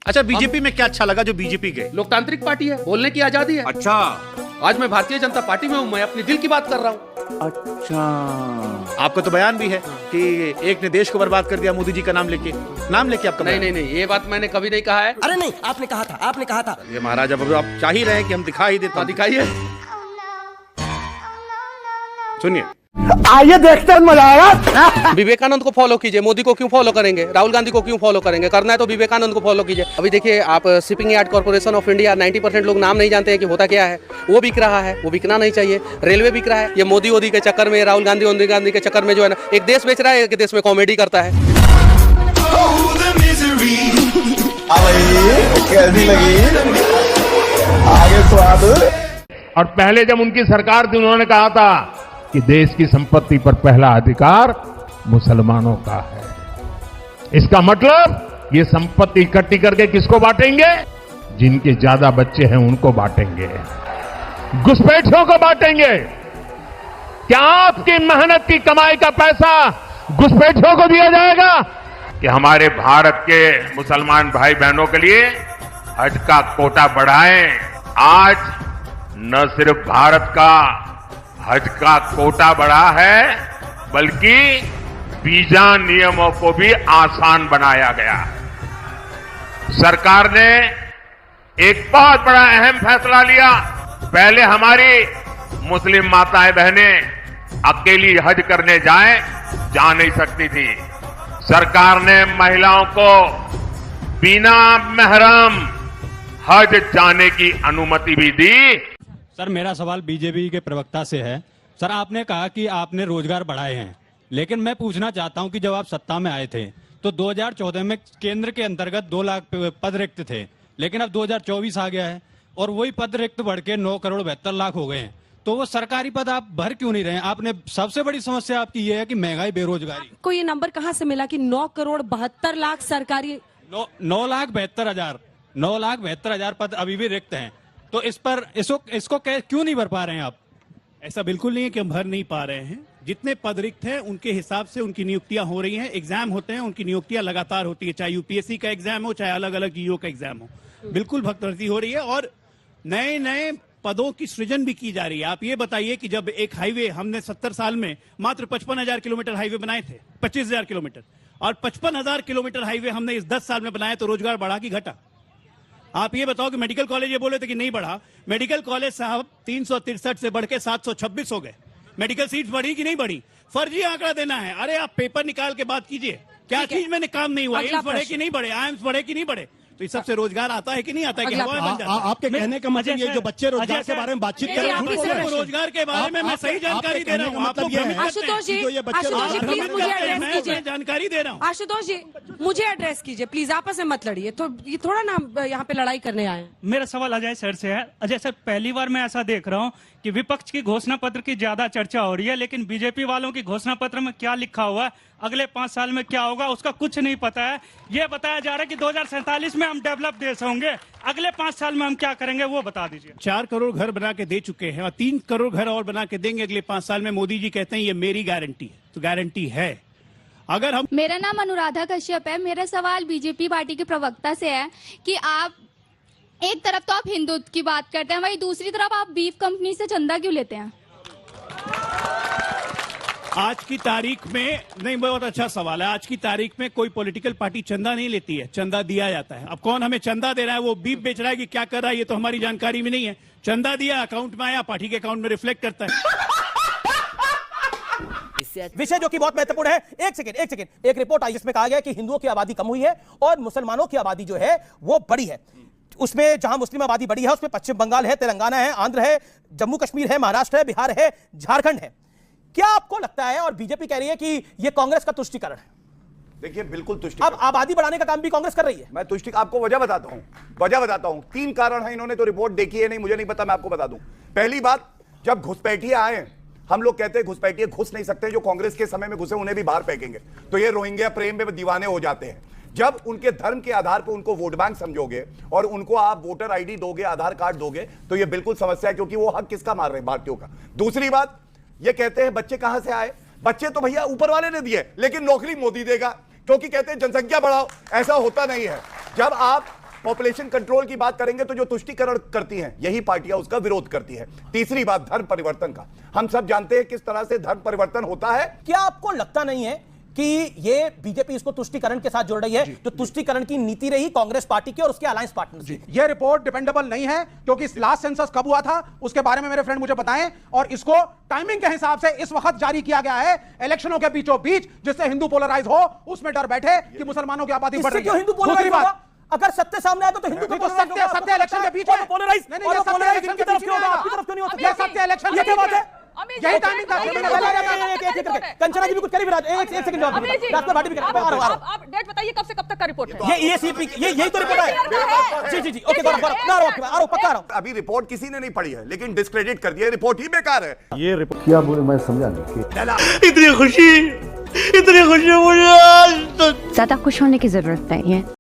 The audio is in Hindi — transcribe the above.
अच्छा, बीजेपी में क्या अच्छा लगा जो बीजेपी गए? लोकतांत्रिक पार्टी है, बोलने की आजादी है। अच्छा, आज मैं भारतीय जनता पार्टी में हूँ, मैं अपने दिल की बात कर रहा हूँ। अच्छा, आपका तो बयान भी है कि एक ने देश को बर्बाद कर दिया मोदी जी का नाम लेके आपका नहीं बयान। नहीं नहीं, ये बात मैंने कभी नहीं कहा है। अरे नहीं, आपने कहा था। ये महाराज, अब आप चाह ही रहे हैं कि हम दिखा ही देते हैं। दिखाइए। सुनिए, आइए देखते हैं, मजा आएगा। विवेकानंद को फॉलो कीजिए, मोदी को क्यों फॉलो करेंगे? राहुल गांधी को क्यों फॉलो करेंगे? करना है तो विवेकानंद को फॉलो कीजिए। अभी देखिए आप, shipping yard corporation of India, 90% लोग नाम नहीं जानते हैं कि होता क्या है। वो बिक रहा है, वो बिकना नहीं चाहिए। रेलवे बिक रहा है, ये मोदी के चक्कर में, राहुल गांधी के चक्कर में जो है ना, एक देश बेच रहा है, एक देश में कॉमेडी करता है। कैसी लगी? आगे स्वाद। और पहले जब उनकी सरकार थी, उन्होंने कहा था कि देश की संपत्ति पर पहला अधिकार मुसलमानों का है। इसका मतलब ये संपत्ति इकट्ठी करके किसको बांटेंगे? जिनके ज्यादा बच्चे हैं उनको बांटेंगे, घुसपैठियों को बांटेंगे। क्या आपकी मेहनत की कमाई का पैसा घुसपैठियों को दिया जाएगा? कि हमारे भारत के मुसलमान भाई बहनों के लिए हज का कोटा बढ़ाएं। आज न सिर्फ भारत का हज का कोटा बढ़ा है, बल्कि वीजा नियमों को भी आसान बनाया गया है। सरकार ने एक बहुत बड़ा अहम फैसला लिया। पहले हमारी मुस्लिम माताएं बहनें अकेली हज करने जा नहीं सकती थी। सरकार ने महिलाओं को बिना महरम हज जाने की अनुमति भी दी। सर, मेरा सवाल बीजेपी के प्रवक्ता से है। सर, आपने कहा कि आपने रोजगार बढ़ाए हैं, लेकिन मैं पूछना चाहता हूं कि जब आप सत्ता में आए थे तो 2014 में केंद्र के अंतर्गत 2 लाख पद रिक्त थे, लेकिन अब 2024 आ गया है और वही पद रिक्त बढ़ के 9 करोड़ 72 लाख हो गए हैं। तो वो सरकारी पद आप भर क्यों नहीं रहे हैं? आपने सबसे बड़ी समस्या आपकी ये है कि महंगाई, बेरोजगारी। को ये नंबर कहाँ से मिला कि 9 करोड़ 72 लाख सरकारी? 9 लाख 72 हजार पद अभी भी रिक्त हैं। तो इस पर इसको क्यों नहीं भर पा रहे हैं आप? ऐसा बिल्कुल नहीं है कि हम भर नहीं पा रहे हैं। जितने पद रिक्त हैं उनके हिसाब से उनकी नियुक्तियां हो रही हैं। एग्जाम होते हैं, उनकी नियुक्तियां लगातार होती है, चाहे यूपीएससी का एग्जाम हो, चाहे अलग अलग जीओ का एग्जाम हो। बिल्कुल भर्ती हो रही है और नए नए पदों की सृजन भी की जा रही है। आप ये बताइए कि जब एक हाईवे हमने 70 साल में मात्र 55,000 किलोमीटर हाईवे बनाए थे, 25,000 किलोमीटर, और 55,000 किलोमीटर हाईवे हमने इस 10 साल में बनाया, तो रोजगार बढ़ा कि घटा? आप ये बताओ कि मेडिकल कॉलेज, ये बोले थे कि नहीं बढ़ा। मेडिकल कॉलेज साहब 363 से बढ़ के 726 हो गए। मेडिकल सीट्स बढ़ी कि नहीं बढ़ी? फर्जी आंकड़ा देना है। अरे आप पेपर निकाल के बात कीजिए, क्या चीज में काम नहीं हुआ? एम्स बढ़े कि नहीं बढ़े? आईएम्स बढ़े कि नहीं बढ़े? तो इस सबसे रोजगार आता है कि नहीं आता है? कि हवा बन जाता है? आपके कहने का मतलब ये जो बच्चे रोजगार के बारे में बातचीत कर रहे हैं, रोजगार के बारे में मैं सही जानकारी दे रहा हूँ। मतलब ये है आशुतोष जी, प्लीज मुझे एड्रेस कीजिए। जानकारी दे रहा हूँ। आशुतोष जी, मुझे एड्रेस कीजिए प्लीज, आपस में मत लड़िए। तो ये थोड़ा ना यहाँ पे लड़ाई करने आए हैं। मेरा सवाल अजय सर से है। अजय सर, पहली बार मैं ऐसा देख रहा हूँ कि विपक्ष की घोषणा पत्र की ज्यादा चर्चा हो रही है, लेकिन बीजेपी वालों की घोषणा पत्र में क्या लिखा हुआ है, अगले 5 साल में क्या होगा, उसका कुछ नहीं पता है। ये बताया जा रहा है कि 2047 में हम डेवलप देश होंगे, अगले 5 साल में हम क्या करेंगे वो बता दीजिए। 4 करोड़ घर बना के दे चुके हैं और 3 करोड़ घर और बना के देंगे अगले 5 साल में। मोदी जी कहते हैं ये मेरी गारंटी है, तो गारंटी है। अगर हम मेरा नाम अनुराधा कश्यप है। मेरा सवाल बीजेपी पार्टी के प्रवक्ता से है कि आप एक तरफ तो आप हिंदुत्व की बात करते हैं, वहीं दूसरी तरफ आप बीफ कंपनी से चंदा क्यों लेते हैं? आज की तारीख में नहीं, बहुत अच्छा सवाल है। आज की तारीख में कोई पॉलिटिकल पार्टी चंदा नहीं लेती है, चंदा दिया जाता है। अब कौन हमें चंदा दे रहा है, वो बीफ बेच रहा है कि क्या कर रहा है, ये तो हमारी जानकारी में नहीं है। चंदा दिया, अकाउंट में आया, पार्टी के अकाउंट में रिफ्लेक्ट करता है। विषय जो कि बहुत महत्वपूर्ण है। एक सेकंड, एक रिपोर्ट आई जिसमें कहा गया कि हिंदुओं की आबादी कम हुई है और मुसलमानों की आबादी जो है वो बढ़ी है। उसमें जहां मुस्लिम आबादी बढ़ी है उसमें पश्चिम बंगाल है, तेलंगाना है, आंध्र है, जम्मू कश्मीर है, महाराष्ट्र है, बिहार है, झारखंड है। क्या आपको लगता है, और बीजेपी कह रही है कि यह कांग्रेस का तुष्टीकरण है? देखिए, बिल्कुल तुष्टि। अब आबादी बढ़ाने का काम भी कांग्रेस कर रही है। मैं तुष्टि आपको वजह बताता हूं। 3 कारण है। इन्होंने तो रिपोर्ट देखी है नहीं, मुझे नहीं पता, मैं आपको बता दूं। पहली बात, जब घुसपैठिए आए, हम लोग कहते हैं घुसपैठिए घुस नहीं सकते, जो कांग्रेस के समय में घुसे उन्हें भी बाहर फेंकेंगे। तो ये रोहिंग्या प्रेम में दीवाने हो जाते हैं। जब उनके धर्म के आधार पर उनको वोट बैंक समझोगे और उनको आप वोटर आईडी दोगे, आधार कार्ड दोगे, तो ये बिल्कुल समस्या है, क्योंकि वो हक किसका मार रहे हैं? भारतीयों का। दूसरी बात, ये कहते हैं बच्चे कहां से आए? बच्चे तो भैया ऊपर वाले ने दिए, लेकिन नौकरी मोदी देगा, क्योंकि कहते हैं जनसंख्या बढ़ाओ। ऐसा होता नहीं है। जब आप पॉपुलेशन कंट्रोल की बात करेंगे तो जो तुष्टीकरण करती हैं यही पार्टियां उसका विरोध करती है। तीसरी बात धर्म परिवर्तन का, हम सब जानते हैं किस तरह से धर्म परिवर्तन होता है। क्या आपको लगता नहीं है कि ये बीजेपी इसको तुष्टीकरण के साथ जोड़ रही है, जो तुष्टीकरण की नीति रही कांग्रेस पार्टी की और उसके अलायंस पार्टनर्स की? ये रिपोर्ट डिपेंडेबल नहीं है, क्योंकि लास्ट सेंसस कब हुआ था उसके बारे में मेरे फ्रेंड मुझे बताएं, और इसको टाइमिंग के हिसाब से इस वक्त जारी किया गया है, इलेक्शनों के बीचों बीच, जिससे हिंदू पोलराइज हो, उसमें डर बैठे कि मुसलमानों की आबादी बढ़ रही है। हिंदू पोलराइज होगा? अगर सत्य सामने आए तो हिंदू तो सत्य इलेक्शन के बीच में पोलराइज नहीं, ये सत्य इलेक्शन के बीच में होगा, आपकी तरफ क्यों नहीं होता? ये सत्य इलेक्शन ये क्या बात है? यही टाइमिंग था। कंचना जी भी कुछ करिए, एक सेकंड जवाब दीजिए। डॉक्टर भाटी भी आप डेट बताइए कब से कब तक का रिपोर्ट है? ये एसीपी यही तो रिपोर्ट है। जी जी जी, ओके पक्का रहा हूं। अभी रिपोर्ट किसी ने नहीं पढ़ी है, लेकिन डिस्क्रेडिट कर दिया, रिपोर्ट ही बेकार है। ये रिपोर्ट क्या बोले मैं समझा नहीं। इतनी खुशी मुझे आज तक। ज्यादा खुश होने की जरूरत नहीं है।